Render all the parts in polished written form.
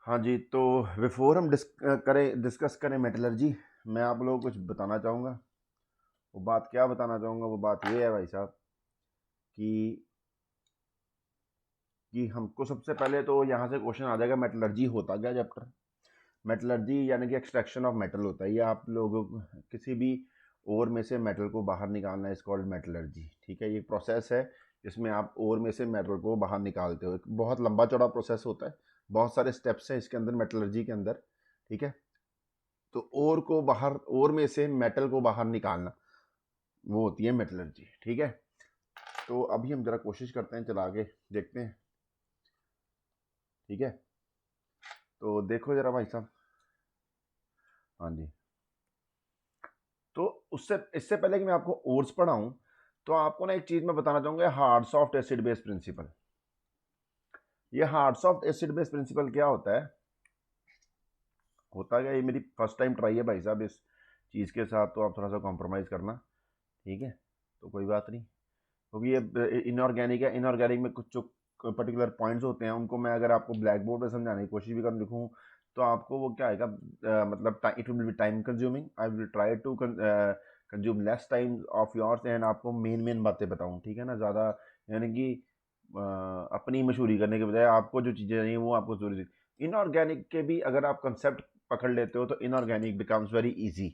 हाँ जी, तो बिफोर हम डिस्कस करें मेटलर्जी, मैं आप लोगों को कुछ बताना चाहूँगा। वो बात क्या बताना चाहूँगा, वो बात ये है भाई साहब कि हमको सबसे पहले तो यहाँ से क्वेश्चन आ जाएगा, मेटलर्जी होता क्या चैप्टर। मेटलर्जी यानी कि एक्सट्रैक्शन ऑफ मेटल होता है। ये आप लोगों को किसी भी ओर में से मेटल को बाहर निकालना है, इस कॉल्ड मेटलर्जी। ठीक है, ये प्रोसेस है जिसमें आप ओर में से मेटल को बाहर निकालते हो। एक बहुत लंबा चौड़ा प्रोसेस होता है, बहुत सारे स्टेप्स हैं इसके अंदर, मेटलर्जी के अंदर। ठीक है, तो ओर में से मेटल को बाहर निकालना, वो होती है मेटलर्जी। ठीक है, तो अभी हम जरा कोशिश करते हैं, चला के देखते हैं। ठीक है, तो देखो जरा भाई साहब। हाँ जी, तो उससे इससे पहले कि मैं आपको ओर्स पढ़ाऊं, तो आपको ना एक चीज मैं बताना चाहूंगा, hard soft acid base principle. ये hard soft acid base principle क्या होता है, होता क्या, ये मेरी फर्स्ट टाइम ट्राई है भाई साहब इस चीज़ के साथ, तो आप थोड़ा सा कॉम्प्रोमाइज़ करना। ठीक है, तो कोई बात नहीं, क्योंकि ये इनऑर्गेनिक है। इनऑर्गेनिक में कुछ जो पर्टिकुलर पॉइंट्स होते हैं, उनको मैं अगर आपको ब्लैक बोर्ड पे समझाने की कोशिश भी कर लिखूँ, तो आपको वो क्या आएगा, मतलब it will be time consuming. I will try to consume less time of yours, and आपको मेन मेन बातें बताऊँ। ठीक है ना, ज़्यादा यानी कि अपनी मशहूरी करने के बजाय आपको जो चीज़ें चाहिए वो आपको जरूरी। इनऑर्गेनिक के भी अगर आप कंसेप्ट पकड़ लेते हो तो इनऑर्गेनिक बिकम्स वेरी इजी।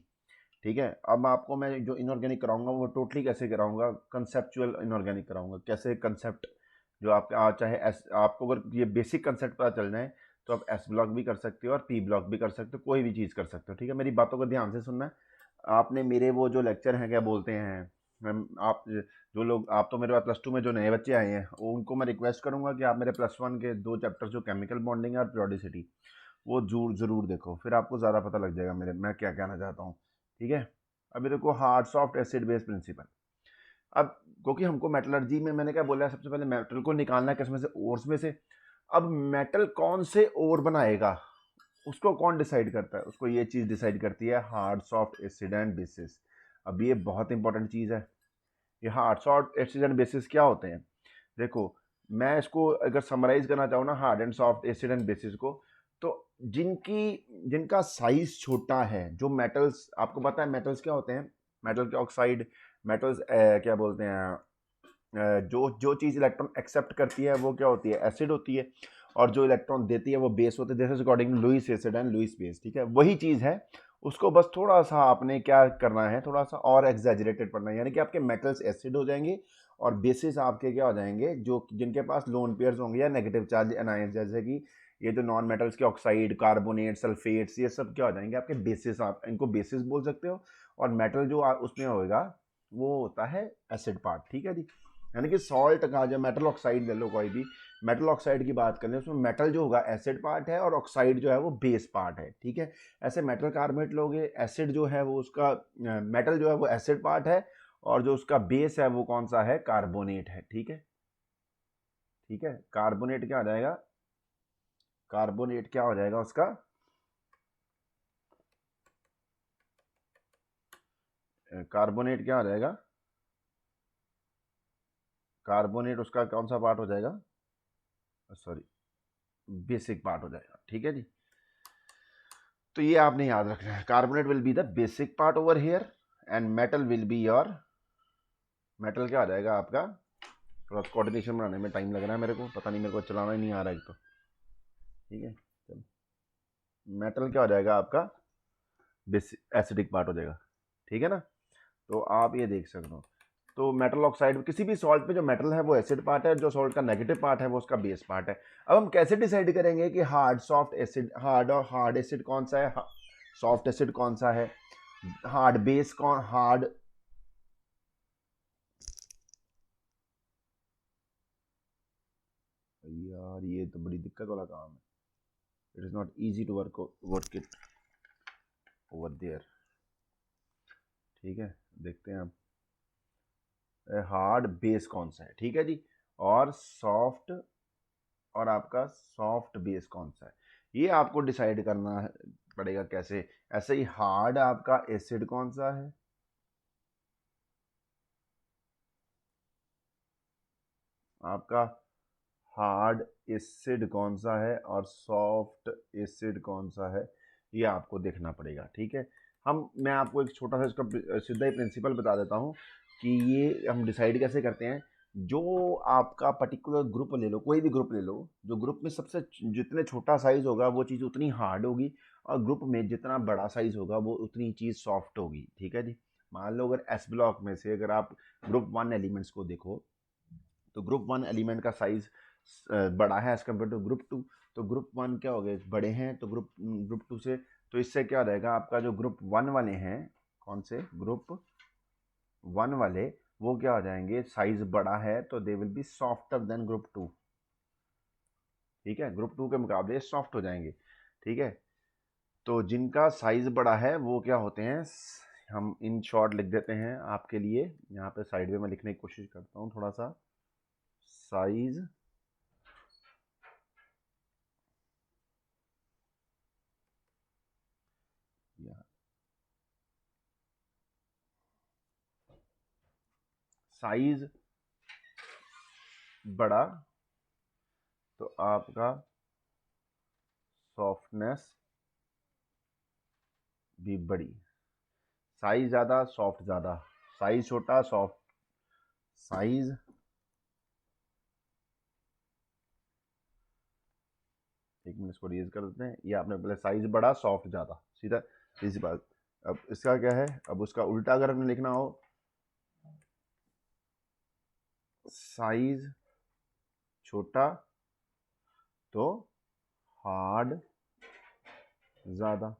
ठीक है, अब आपको मैं जो इनऑर्गेनिक कराऊंगा वो टोटली कैसे कराऊंगा, कंसेप्चुअल इनऑर्गेनिक कराऊंगा। कैसे कंसेप्ट जो आपके चाहे आपको अगर ये बेसिक कंसेप्ट पता चल जाए, तो आप एस ब्लॉक भी कर सकते हो और पी ब्लॉक भी कर सकते हो, कोई भी चीज़ कर सकते हो। ठीक है, मेरी बातों को ध्यान से सुनना है। आपने मेरे वो जो लेक्चर हैं, क्या बोलते हैं, आप जो लोग, आप तो मेरे पास +2 में जो नए बच्चे आए हैं, उनको मैं रिक्वेस्ट करूंगा कि आप मेरे +1 के 2 चैप्टर जो केमिकल बॉन्डिंग है और पीरियोडिसिटी, वो जरूर देखो, फिर आपको ज़्यादा पता लग जाएगा मेरे मैं क्या कहना चाहता हूँ। ठीक है, अभी देखो hard soft acid base principle. अब क्योंकि हमको मेटलर्जी में मैंने क्या बोला, सबसे पहले मेटल को निकालना है किसमें से, ओर्स में से। अब मेटल कौन से ओर बनाएगा, उसको कौन डिसाइड करता है, उसको ये चीज़ डिसाइड करती है hard soft acid and bases. अब ये बहुत इंपॉर्टेंट चीज़ है। ये hard soft acid and bases क्या होते हैं, देखो मैं इसको अगर समराइज करना चाहूँ ना, hard and soft acid and bases को, तो जिनका साइज छोटा है, जो मेटल्स, आपको पता है मेटल्स क्या होते हैं, मेटल के ऑक्साइड, मेटल्स क्या बोलते हैं, जो जो चीज़ इलेक्ट्रॉन एक्सेप्ट करती है वो क्या होती है, एसिड होती है, और जो इलेक्ट्रॉन देती है वो बेस होती है। This is according Lewis acid and Lewis base. ठीक है, वही चीज़ है, उसको बस थोड़ा सा आपने क्या करना है, थोड़ा सा और एग्जैजरेटेड पढ़ना है, यानी कि आपके मेटल्स एसिड हो जाएंगे और बेसिस आपके क्या हो जाएंगे, जो जिनके पास लोन पेयर्स होंगे या नेगेटिव चार्ज एनायंस, जैसे कि ये जो नॉन मेटल्स के ऑक्साइड, कार्बोनेट, सल्फेट्स, ये सब क्या हो जाएंगे आपके बेसिस, आप इनको बेसिस बोल सकते हो। और मेटल जो उसमें होगा वो होता है एसिड पार्ट। ठीक है जी, यानी कि सॉल्ट का, जब मेटल ऑक्साइड ले लो, कोई भी मेटल ऑक्साइड की बात कर ले, उसमें मेटल जो होगा एसिड पार्ट है और ऑक्साइड जो है वो बेस पार्ट है। ठीक है, ऐसे मेटल कार्बोनेट लोगे, एसिड जो है वो उसका, मेटल जो है वो एसिड पार्ट है, और जो उसका बेस है वो कौन सा है, कार्बोनेट है। ठीक है, ठीक है, कार्बोनेट क्या हो जाएगा, कार्बोनेट क्या हो जाएगा उसका, कार्बोनेट क्या हो जाएगा, कार्बोनेट उसका कौन सा पार्ट हो जाएगा, सॉरी, बेसिक पार्ट हो जाएगा। ठीक है जी, तो ये आपने याद रखना है, carbonate will be the basic part over here, and metal will be your, metal क्या आ जाएगा आपका, थोड़ा कोऑर्डिनेशन बनाने में टाइम लग रहा है मेरे को, पता नहीं, मेरे को चलाना ही नहीं आ रहा एक तो। ठीक है, चलो, मेटल क्या हो जाएगा आपका, बेसिक एसिडिक पार्ट हो जाएगा। ठीक है ना, तो आप ये देख सकते हो, तो मेटल ऑक्साइड किसी भी सॉल्ट में जो मेटल है वो एसिड पार्ट है, जो सॉल्ट का नेगेटिव पार्ट है वो उसका बेस पार्ट है। अब हम कैसे डिसाइड करेंगे कि हार्ड सॉफ्ट एसिड, हार्ड और हार्ड एसिड कौन सा है, सॉफ्ट एसिड कौन सा है, हार्ड बेस कौन, हार्ड, यार ये तो बड़ी दिक्कत वाला काम है, it is not easy to work it over there. ठीक है, देखते हैं अब हार्ड बेस कौन सा है। ठीक है जी, और सॉफ्ट, और आपका सॉफ्ट बेस कौन सा है, ये आपको डिसाइड करना पड़ेगा कैसे। ऐसे ही हार्ड आपका एसिड कौन सा है, आपका हार्ड एसिड कौन सा है और सॉफ्ट एसिड कौन सा है, ये आपको देखना पड़ेगा। ठीक है, मैं आपको एक छोटा सा इसका सीधा ही प्रिंसिपल बता देता हूँ कि ये हम डिसाइड कैसे करते हैं। जो आपका पर्टिकुलर ग्रुप ले लो, कोई भी ग्रुप ले लो, जो ग्रुप में सबसे जितने छोटा साइज होगा वो चीज़ उतनी हार्ड होगी, और ग्रुप में जितना बड़ा साइज होगा वो उतनी चीज़ सॉफ्ट होगी। ठीक है जी। मान लो अगर एस ब्लॉक में से अगर आप ग्रुप 1 एलिमेंट्स को देखो, तो ग्रुप 1 एलिमेंट का साइज बड़ा है एज कम्पेयर टू ग्रुप 2, तो ग्रुप 1 क्या हो गए, बड़े हैं, तो ग्रुप 2 से, तो इससे क्या रहेगा, आपका जो ग्रुप 1 वाले हैं, कौन से ग्रुप 1 वाले, वो क्या हो जाएंगे, साइज बड़ा है तो they will be softer then group 2। ठीक है, ग्रुप 2 के मुकाबले सॉफ्ट हो जाएंगे। ठीक है, तो जिनका साइज बड़ा है वो क्या होते हैं, हम इन शॉर्ट लिख देते हैं आपके लिए, यहाँ पे साइड में मैं लिखने की कोशिश करता हूँ थोड़ा सा, साइज साइज बड़ा तो आपका सॉफ्टनेस भी बड़ी, साइज ज़्यादा सॉफ्ट ज़्यादा, साइज छोटा सॉफ्ट, साइज एक मिनट इसको रीज कर देते हैं, ये आपने पहले साइज बड़ा सॉफ्ट ज़्यादा, सीधा इसी बात। अब इसका क्या है, अब उसका उल्टा अगर हमें लिखना हो, साइज छोटा तो हार्ड ज़्यादा,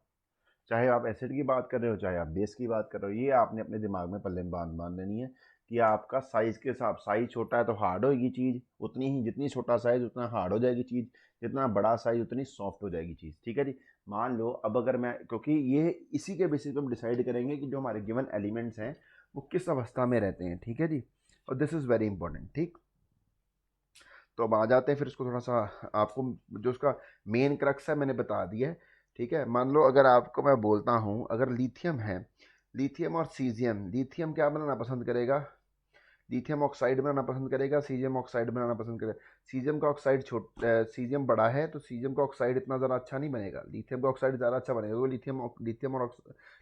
चाहे आप एसिड की बात कर रहे हो चाहे आप बेस की बात कर रहे हो, ये आपने अपने दिमाग में पल्ले में बांध लेनी है कि आपका साइज के हिसाब, साइज छोटा है तो हार्ड होगी चीज़ उतनी ही, जितनी छोटा साइज उतना हार्ड हो जाएगी चीज़, जितना बड़ा साइज उतनी सॉफ्ट हो जाएगी चीज़। ठीक है जी। मान लो अब अगर मैं, क्योंकि ये इसी के बेसिस पे हम डिसाइड करेंगे कि जो हमारे गिवन एलिमेंट्स हैं वो किस अवस्था में रहते हैं। ठीक है जी, और दिस इज़ वेरी इंपॉर्टेंट। ठीक, तो अब आ जाते हैं फिर इसको थोड़ा सा, आपको जो उसका मेन क्रक्स है मैंने बता दिया है। ठीक है, मान लो अगर आपको मैं बोलता हूँ, अगर लिथियम है, लिथियम और सीजियम, लिथियम क्या बनाना पसंद करेगा, लिथियम ऑक्साइड बनाना पसंद करेगा, सीजियम ऑक्साइड बनाना पसंद करेगा। सीजियम का ऑक्साइड सीजियम बड़ा है तो सीजियम का ऑक्साइड इतना ज़्यादा अच्छा नहीं बनेगा, लिथियम का ऑक्साइड ज़्यादा अच्छा बनेगा। वो लिथियम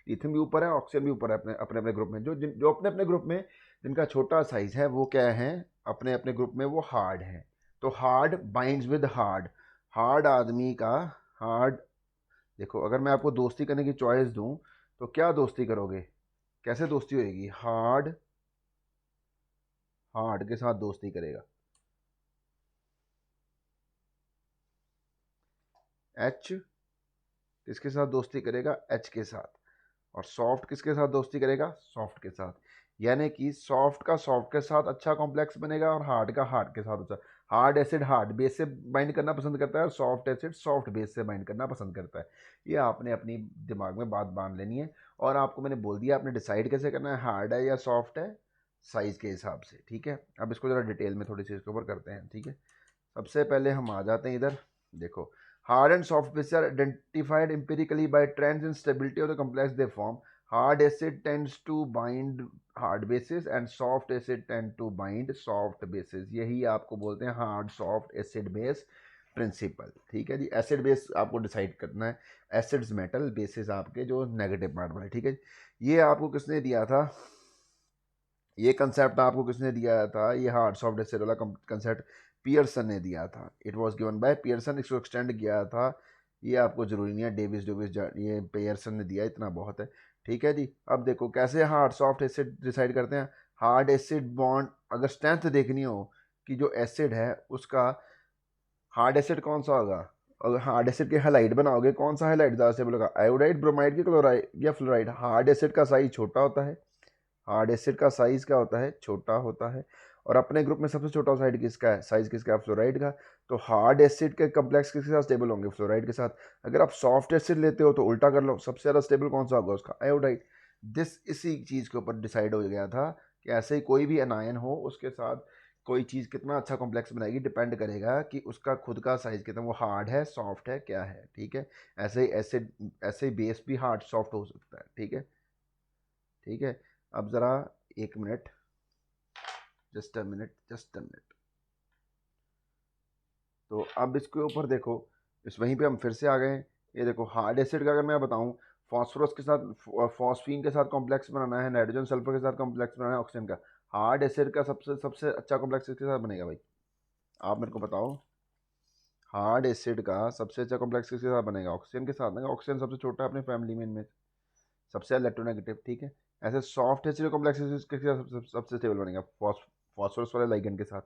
भी ऊपर है, ऑक्सीजन भी ऊपर है अपने अपने अपने ग्रुप में, जो अपने अपने ग्रुप में जिनका छोटा साइज है वो क्या है, अपने अपने ग्रुप में वो हार्ड है। तो hard binds with hard, hard आदमी का हार्ड, देखो अगर मैं आपको दोस्ती करने की चॉइस दूं तो क्या दोस्ती करोगे, कैसे दोस्ती होएगी, हार्ड हार्ड के साथ दोस्ती करेगा, एच किसके साथ दोस्ती करेगा, एच के साथ, और सॉफ्ट किसके साथ दोस्ती करेगा, सॉफ्ट के साथ। यानी कि सॉफ्ट का सॉफ्ट के साथ अच्छा कॉम्प्लेक्स बनेगा और हार्ड का हार्ड के साथ अच्छा। हार्ड एसिड हार्ड बेस से बाइंड करना पसंद करता है और सॉफ्ट एसिड सॉफ्ट बेस से बाइंड करना पसंद करता है। ये आपने अपनी दिमाग में बात बांध लेनी है, और आपको मैंने बोल दिया आपने डिसाइड कैसे करना है, हार्ड है या सॉफ्ट है, साइज के हिसाब से। ठीक है, अब इसको ज़रा डिटेल में थोड़ी सी कवर करते हैं। ठीक है, सबसे पहले हम आ जाते हैं इधर, देखो hard and soft base are identified empirically by trends in stability of the complex they form. Hard acid tends to bind hard bases and soft acid tend to bind soft bases, यही आपको बोलते हैं hard soft acid base principle. ठीक है जी, acid base आपको decide करना है, एसिड्स मेटल, बेसिस आपके जो नेगेटिव पार्ट वाले। ठीक है, ये आपको किसने दिया था, ये कंसेप्ट आपको किसने दिया था, ये हार्ड सॉफ्ट एसिड वाला कंसेप्ट पियर्सन ने दिया था। It was given by Pearson, इसको एक्सटेंड किया था, ये आपको जरूरी नहीं है, डेविस डेविस ये पियर्सन ने दिया, इतना बहुत है। ठीक है जी, अब देखो कैसे हार्ड सॉफ्ट एसिड डिसाइड करते हैं। हार्ड एसिड बॉन्ड, अगर स्ट्रेंथ देखनी हो कि जो एसिड है उसका, हार्ड एसिड कौन सा होगा, अगर हार्ड एसिड के हैलाइड बनाओगे कौन सा हैलाइड ज़्यादा स्टेबल होगा, आयोडाइड, ब्रोमाइड की क्लोराइड या फ्लोराइड। हार्ड एसिड का साइज छोटा होता है, हार्ड एसिड का साइज क्या होता है, छोटा होता है। और अपने ग्रुप में सबसे छोटा साइड किसका है, साइज किसका है, फ्लोराइड का। तो हार्ड एसिड के कॉम्प्लेक्स किसके साथ स्टेबल होंगे, फ्लोराइड के साथ। अगर आप सॉफ्ट एसिड लेते हो तो उल्टा कर लो, सबसे ज़्यादा स्टेबल कौन सा होगा, उसका आयोडाइड। इसी चीज़ के ऊपर डिसाइड हो गया था कि ऐसे ही कोई भी अनायन हो उसके साथ कोई चीज़ कितना अच्छा कॉम्प्लेक्स बनाएगी, डिपेंड करेगा कि उसका खुद का साइज कितना, वो हार्ड है सॉफ्ट है क्या है। ठीक है, ऐसे ही एसिड, ऐसे ही बेस भी हार्ड सॉफ्ट हो सकता है। ठीक है, ठीक है, अब ज़रा एक minute, just a minute, just a minute. तो अब इसके ऊपर देखो, इस वहीं पे हम फिर से आ गए हैं। ये देखो हार्ड एसिड का अगर मैं बताऊं, फॉस्फोरस के साथ फॉस्फीन के साथ कॉम्प्लेक्स बनाना है, नाइट्रोजन सल्फर के साथ कॉम्प्लेक्स बनाना है ऑक्सीजन का। हार्ड एसिड का सबसे सबसे अच्छा कॉम्प्लेक्स किसके साथ बनेगा भाई, आप मेरे को बताओ। हार्ड एसिड का सबसे अच्छा कॉम्प्लेक्स किसके साथ बनेगा, ऑक्सीजन के साथ बनेगा। ऑक्सीजन सबसे छोटा है अपनी फैमिली में इनमें, सबसे इलेक्ट्रोनेगेटिव, ठीक है। ऐसे सॉफ्ट एसिड कॉम्प्लेक्सेस के साथ सबसे स्टेबल बनेगा फॉस्फोरस वाले लाइगेंड के साथ,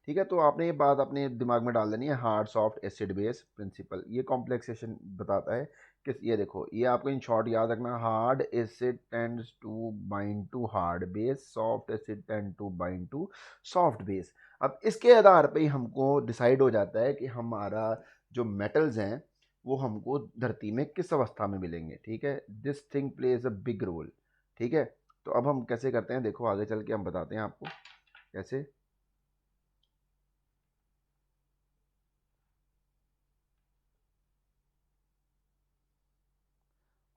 ठीक है। तो आपने ये बात अपने दिमाग में डाल देनी है, hard soft acid base principle, ये कॉम्प्लेक्सेशन बताता है कि ये देखो, ये आपको इन शॉर्ट याद रखना, hard acid tends to bind to hard base, soft acid tend to bind to soft base. अब इसके आधार पे ही हमको डिसाइड हो जाता है कि हमारा जो मेटल्स हैं वो हमको धरती में किस अवस्था में मिलेंगे, ठीक है। This thing plays a big role, ठीक है। तो अब हम कैसे करते हैं, देखो आगे चल के हम बताते हैं आपको कैसे।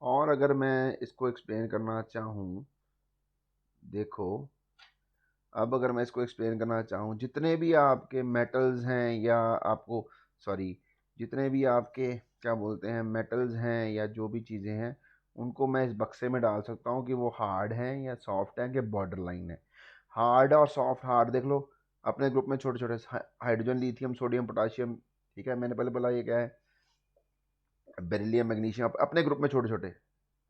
और अगर मैं इसको एक्सप्लेन करना चाहूँ, देखो अब अगर मैं इसको एक्सप्लेन करना चाहूँ, जितने भी आपके मेटल्स हैं या आपको, सॉरी, जितने भी आपके क्या बोलते हैं मेटल्स हैं या जो भी चीज़ें हैं, उनको मैं इस बक्से में डाल सकता हूँ कि वो हार्ड हैं या सॉफ्ट हैं कि बॉर्डर लाइन है। हार्ड और सॉफ्ट, हार्ड देख लो अपने ग्रुप में छोटे छोटे हाइड्रोजन, लिथियम, सोडियम, पोटाशियम, ठीक है। मैंने पहले बोला ये क्या है, बेरिलियम, मैग्नीशियम, अपने ग्रुप में छोटे छोटे।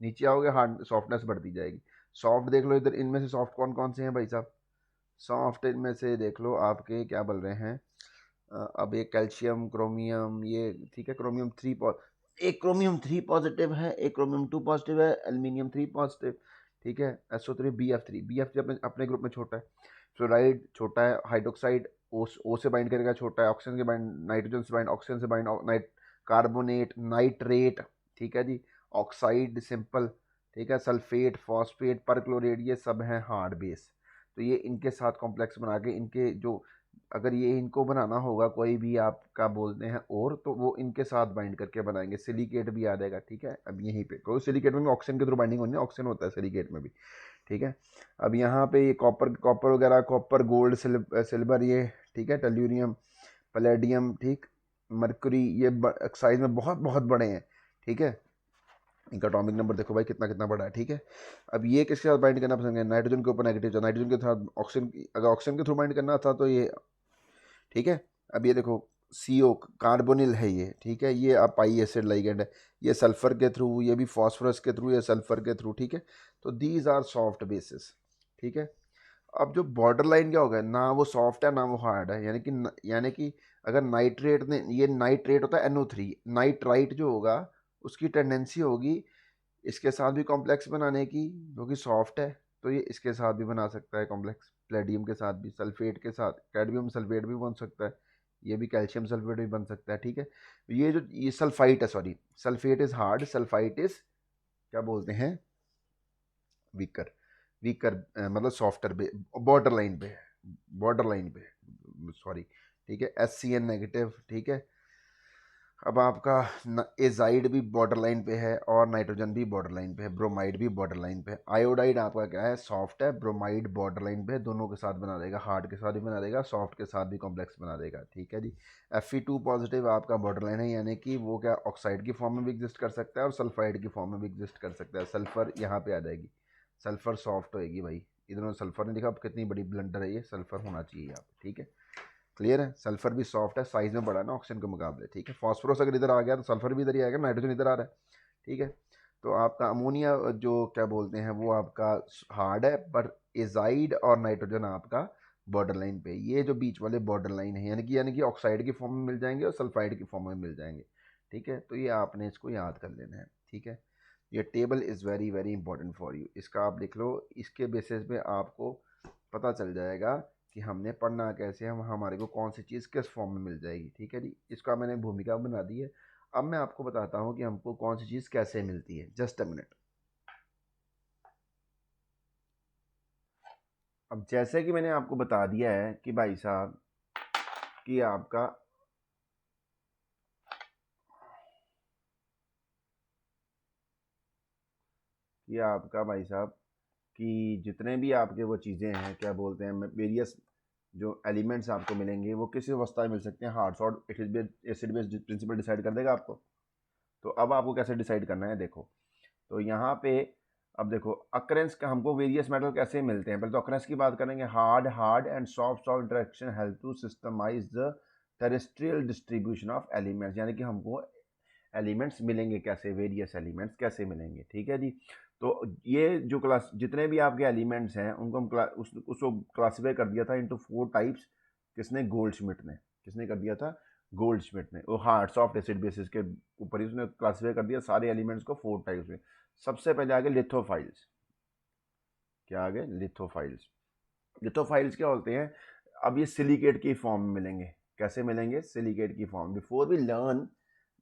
नीचे आओगे हार्ड सॉफ्टनेस बढ़ती जाएगी। सॉफ्ट देख लो इधर, इनमें से सॉफ्ट कौन कौन से हैं भाई साहब, सॉफ्ट इनमें से देख लो आपके क्या बोल रहे हैं, अब ये कैल्शियम, क्रोमियम, ये ठीक है, क्रोमियम थ्री, एक क्रोमियम थ्री पॉजिटिव है, एक क्रोमियम टू पॉजिटिव है, एल्यूमिनियम थ्री पॉजिटिव, ठीक है। SO3, BF3, BF3 अपने अपने ग्रुप में छोटा है। फ्लोराइड छोटा है, हाइड्रोक्साइड ओ से बाइंड करेगा, छोटा है। ऑक्सीजन से बाइंड, नाइट्रोजन से बाइंड, ऑक्सीजन से बाइंड, नाइट कार्बोनेट, नाइट्रेट, ठीक है जी, ऑक्साइड सिंपल, ठीक है, सल्फेट, फॉस्फेट, परक्लोरेट, ये सब हैं हार्ड बेस। तो ये इनके साथ कॉम्प्लेक्स बना के इनके जो, अगर ये इनको बनाना होगा कोई भी आपका बोलते हैं और, तो वो इनके साथ बाइंड करके बनाएंगे। सिलिकेट भी आ जाएगा, ठीक है। अब यहीं पे कोई सिलिकेट में ऑक्सीजन के थ्रू बाइंडिंग होनी है, ऑक्सीजन होता है सिलिकेट में भी, ठीक है। अब यहाँ पे ये कॉपर, कॉपर वगैरह, कॉपर, गोल्ड, सिल्वर, ये ठीक है, टेल्यूरियम, पैलेडियम, ठीक, मरकरी, ये साइज में बहुत बहुत बड़े हैं, ठीक है। इनका एटॉमिक नंबर देखो भाई कितना कितना बड़ा है, ठीक है। अब ये किसके साथ बाइंड करना पसंद है, नाइट्रोजन के ऊपर नेगेटिव, जो नाइट्रोजन के साथ ऑक्सीजन, अगर ऑक्सीजन के थ्रू बाइंड करना था तो ये, ठीक है। अब ये देखो CO कार्बोनिल है ये, ठीक है, ये पाई एसिड लाइगेंड है, ये सल्फर के थ्रू, ये भी फास्फोरस के थ्रू, ये सल्फर के थ्रू, ठीक है। तो दीज आर सॉफ्ट बेसिस, ठीक है। अब जो बॉर्डर लाइन क्या होगा, ना वो सॉफ्ट है ना वो हार्ड है, यानी कि अगर नाइट्रेट ने, ये नाइट्रेट होता है NO3, नाइट्राइट जो होगा उसकी टेंडेंसी होगी इसके साथ भी कॉम्प्लेक्स बनाने की, जो कि सॉफ्ट है, तो ये इसके साथ भी बना सकता है कॉम्प्लेक्स, प्लेडियम के साथ भी, सल्फेट के साथ कैडमियम सल्फेट भी बन सकता है, ये भी कैल्शियम सल्फेट भी बन सकता है, ठीक है। ये जो ये सल्फाइट है, sorry, sulphate is hard, sulphite is क्या बोलते हैं, वीकर, वीकर मतलब सॉफ्टर बॉर्डर लाइन पे, बॉर्डर लाइन पे, सॉरी, ठीक है। SCN नेगेटिव, ठीक है। अब आपका एजाइड भी बॉर्डर लाइन पे है और नाइट्रोजन भी बॉर्डर लाइन पे है, ब्रोमाइड भी बॉर्डर लाइन पे है। आयोडाइड आपका क्या है, सॉफ्ट है, ब्रोमाइड बॉर्डर लाइन पे है, दोनों के साथ बना देगा, हार्ड के साथ भी बना देगा, सॉफ्ट के साथ भी कॉम्प्लेक्स बना देगा, ठीक है जी। Fe2 पॉजिटिव आपका बॉर्डर लाइन है, यानी कि वो क्या ऑक्साइड की फॉर्म में भी एग्जिस्ट कर सकता है और सल्फाइड की फॉर्म में भी एग्जिस्ट कर सकता है। सल्फर यहाँ पे आ जाएगी, सल्फर सॉफ्ट होएगी भाई, इधर सल्फर नहीं दिखा, अब कितनी बड़ी ब्लंडर है ये, सल्फर होना चाहिए यहाँ पे, ठीक है। क्लियर है, सल्फर भी सॉफ्ट है, साइज में बड़ा है ना ऑक्सीजन के मुकाबले, ठीक है। फॉस्फोरस अगर इधर आ गया तो सल्फर भी इधर ही आएगा, नाइट्रोजन इधर आ रहा है, ठीक है। तो आपका अमोनिया जो क्या बोलते हैं वो आपका हार्ड है, पर एजाइड और नाइट्रोजन आपका बॉर्डर लाइन पे, ये जो बीच वाले बॉर्डर लाइन है, यानी कि ऑक्साइड की फॉर्म में मिल जाएंगे और सल्फाइड की फॉर्म में मिल जाएंगे, ठीक है। तो ये आपने इसको याद कर लेना है, ठीक है। ये table is very very important for you, इसका आप लिख लो, इसके बेसिस पे आपको पता चल जाएगा कि हमने पढ़ना कैसे, हम हमारे को कौन सी चीज़ किस फॉर्म में मिल जाएगी, ठीक है जी। इसका मैंने भूमिका बना दी है। अब मैं आपको बताता हूँ कि हमको कौन सी चीज़ कैसे मिलती है, जस्ट अ मिनट। अब जैसे कि मैंने आपको बता दिया है कि भाई साहब कि आपका, भाई साहब कि जितने भी आपके वो चीज़ें हैं क्या बोलते हैं, वेरियस जो एलिमेंट्स आपको मिलेंगे वो किस अवस्था में मिल सकते हैं, hard salt acid base principle decide कर देगा आपको। तो अब आपको कैसे डिसाइड करना है, देखो तो यहाँ पे अब देखो अकरेंस का हमको वेरियस मेटल कैसे मिलते हैं। पहले तो अकरेंस की बात करेंगे। Hard and soft salt interaction help to systemize the terrestrial distribution of elements, यानी कि हमको एलिमेंट्स मिलेंगे कैसे, वेरियस एलिमेंट्स कैसे मिलेंगे, ठीक है जी। तो ये जो क्लास जितने भी आपके एलिमेंट्स हैं उनको हम उसको क्लासीफाई कर दिया था इनटू 4 टाइप्स। किसने, गोल्डश्मिट ने। किसने कर दिया था, गोल्डश्मिट ने। वो हार्ड सॉफ्ट एसिड बेसिस के ऊपर ही उसने क्लासीफाई कर दिया सारे एलिमेंट्स को 4 टाइप्स में। सबसे पहले आगे लिथोफाइल्स। क्या आगे, लिथोफाइल्स। लिथोफाइल्स क्या होते हैं, अब ये सिलिकेट की फॉर्म में मिलेंगे। कैसे मिलेंगे, सिलिकेट की form. Before we learn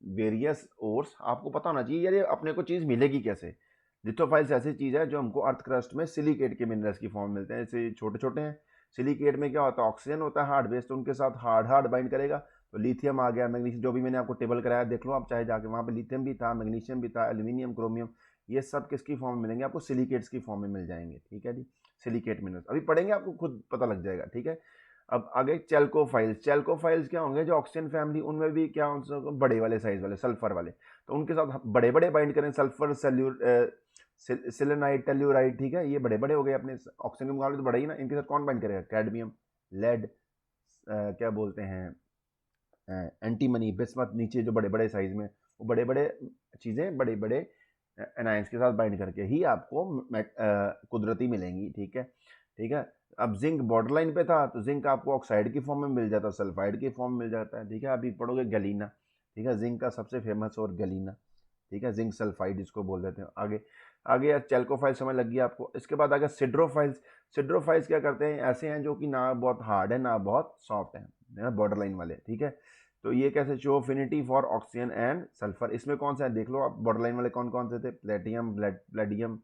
various ores, आपको पता होना चाहिए यार ये अपने को चीज़ मिलेगी कैसे। लिथोफाइल्स ऐसी चीज़ है जो हमको अर्थ क्रस्ट में सिलिकेट के मिनरल्स की फॉर्म मिलते हैं। जैसे छोटे छोटे हैं। सिलिकेट में क्या होता है, ऑक्सीजन होता है हार्ड बेस, तो उनके साथ हार्ड बाइंड करेगा। तो लिथियम आ गया, मैग्नीशियम, जो भी मैंने आपको टेबल कराया देख लो आप चाहे जाके, वहाँ पे लिथियम भी था, मैग्नीशियम भी था, एल्यूमिनियम, क्रोमियम, ये सब किसकी फॉर्म में मिलेंगे आपको, सिलिकेट्स की फॉर्म में मिल जाएंगे, ठीक है जी। सिलिकेट मिनरल्स अभी पढ़ेंगे, आपको खुद पता लग जाएगा, ठीक है। अब आगे चैल्कोफाइल्स। चैल्कोफाइल्स क्या होंगे, जो ऑक्सीजन फैमिली, उनमें भी क्या होंगे, बड़े वाले साइज वाले, सल्फर वाले। तो उनके साथ बड़े बड़े बाइंड करें, सल्फर सिलेनाइड टेल्यूराइड, ठीक है, ये बड़े बड़े हो गए अपने ऑक्सीजन के मुकाबले तो बड़े ही ना। इनके साथ कौन बाइंड करेगा, कैडमियम, लेड, क्या बोलते हैं, एंटीमनी, बिस्मथ, नीचे जो बड़े बड़े साइज में, वो बड़े बड़े चीज़ें बड़े बड़े एनाइंस के साथ बाइंड करके ही आपको कुदरती मिलेंगी, ठीक है, ठीक है। अब जिंक बॉर्डर लाइन पे था, तो जिंक आपको ऑक्साइड की फॉर्म में मिल जाता, सल्फाइड की फॉर्म में मिल जाता है, ठीक है। अभी पढ़ोगे गलीना, ठीक है, जिंक का सबसे फेमस और गलीना, ठीक है, जिंक सल्फाइड इसको बोल देते हैं। आगे आगे चैल्कोफाइल समझ लग गई आपको। इसके बाद आगे सिड्रोफाइल्स। सिड्रोफाइल्स क्या करते हैं, ऐसे हैं जो कि ना बहुत हार्ड है ना बहुत सॉफ्ट है, बॉर्डर लाइन वाले, ठीक है। तो ये कैसे, show affinity for oxygen and sulphur. इसमें कौन सा है देख लो आप, बॉर्डर लाइन वाले कौन कौन से थे, प्लेटियम, प्लेडियम,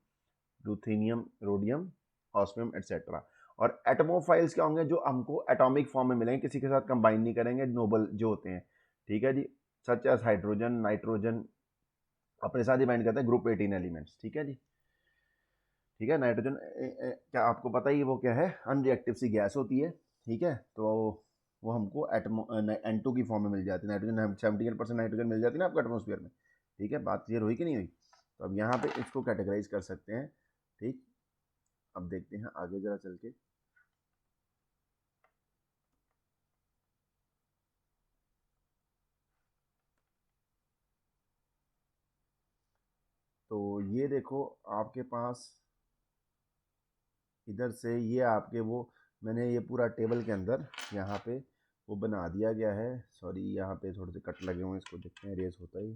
रूथीनियम, रोडियम, ऑस्मियम, एटसेट्रा। और एटमोफाइल्स क्या होंगे, जो हमको एटॉमिक फॉर्म में मिलेंगे, किसी के साथ कंबाइन नहीं करेंगे, नोबल जो होते हैं, ठीक है जी। सच एज हाइड्रोजन, नाइट्रोजन अपने साथ ही बाइंड करते हैं, ग्रुप 18 एलिमेंट्स, ठीक है जी, ठीक है। नाइट्रोजन क्या आपको पता ही है वो क्या है, अनरिएक्टिव सी गैस होती है, ठीक है। तो वो हमको एटमो N2 की फॉर्म में मिल जाती है। नाइट्रोजन 78% नाइट्रोजन मिल जाती है ना आपको एटमोसफियर में, ठीक है। बात क्लियर हुई कि नहीं हुई। तो अब यहाँ पे इसको कैटेगराइज कर सकते हैं, ठीक। अब देखते हैं आगे जरा चल के। तो ये देखो आपके पास इधर से ये आपके वो, मैंने ये पूरा टेबल के अंदर यहाँ पे वो बना दिया गया है। सॉरी यहाँ पे थोड़े से कट लगे हुए हैं, इसको देखते हैं, इरेज होता ही,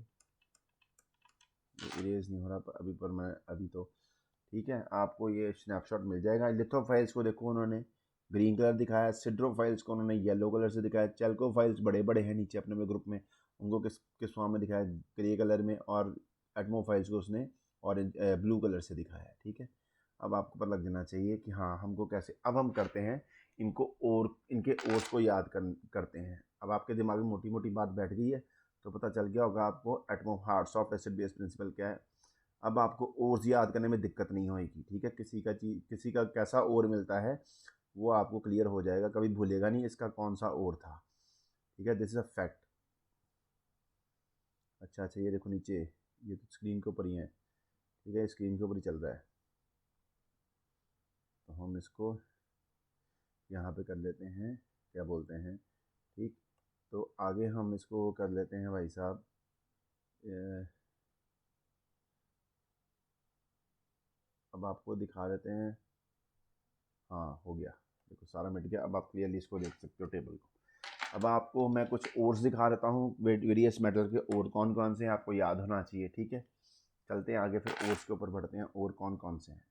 इरेज नहीं हो रहा अभी, पर मैं अभी तो ठीक है, आपको ये स्नैपशॉट मिल जाएगा। लिथोफाइल्स को देखो उन्होंने ग्रीन कलर दिखाया, सिड्रोफाइल्स को उन्होंने येलो कलर से दिखाया, चैल्कोफाइल्स बड़े बड़े हैं नीचे अपने में ग्रुप में, उनको किस किस फॉर्म में दिखाया, ग्रे कलर में, और एटमोफाइल्स को उसने ऑरेंज ब्लू कलर से दिखाया, ठीक है। अब आपको पता लग जाना चाहिए कि हाँ हमको कैसे, अब हम करते हैं इनको, और इनके ओर्स को याद करते हैं। अब आपके दिमाग में मोटी मोटी बात बैठ गई है, तो पता चल गया होगा आपको एटमो hard soft acid base principle क्या है। अब आपको ओर्स याद करने में दिक्कत नहीं होगी, ठीक है। किसी का कैसा ओर मिलता है वो आपको क्लियर हो जाएगा, कभी भूलेगा नहीं इसका कौन सा ओर था, ठीक है। This is a fact. अच्छा अच्छा, ये देखो नीचे, ये तो स्क्रीन के ऊपर ही है, ठीक है, स्क्रीन के ऊपर ही चल रहा है। तो हम इसको यहाँ पे कर लेते हैं, क्या बोलते हैं, ठीक। तो आगे हम इसको कर लेते हैं भाई साहब, अब आपको दिखा देते हैं। हाँ हो गया, देखो सारा मिट गया। अब आप क्लियरली इसको देख सकते हो टेबल को। अब आपको मैं कुछ ओर्स दिखा देता हूँ, वेरियस मेटल के ओर कौन कौन से हैं आपको याद होना चाहिए, ठीक है। चलते हैं आगे, फिर ओर्स के ऊपर बढ़ते हैं, और कौन कौन से हैं।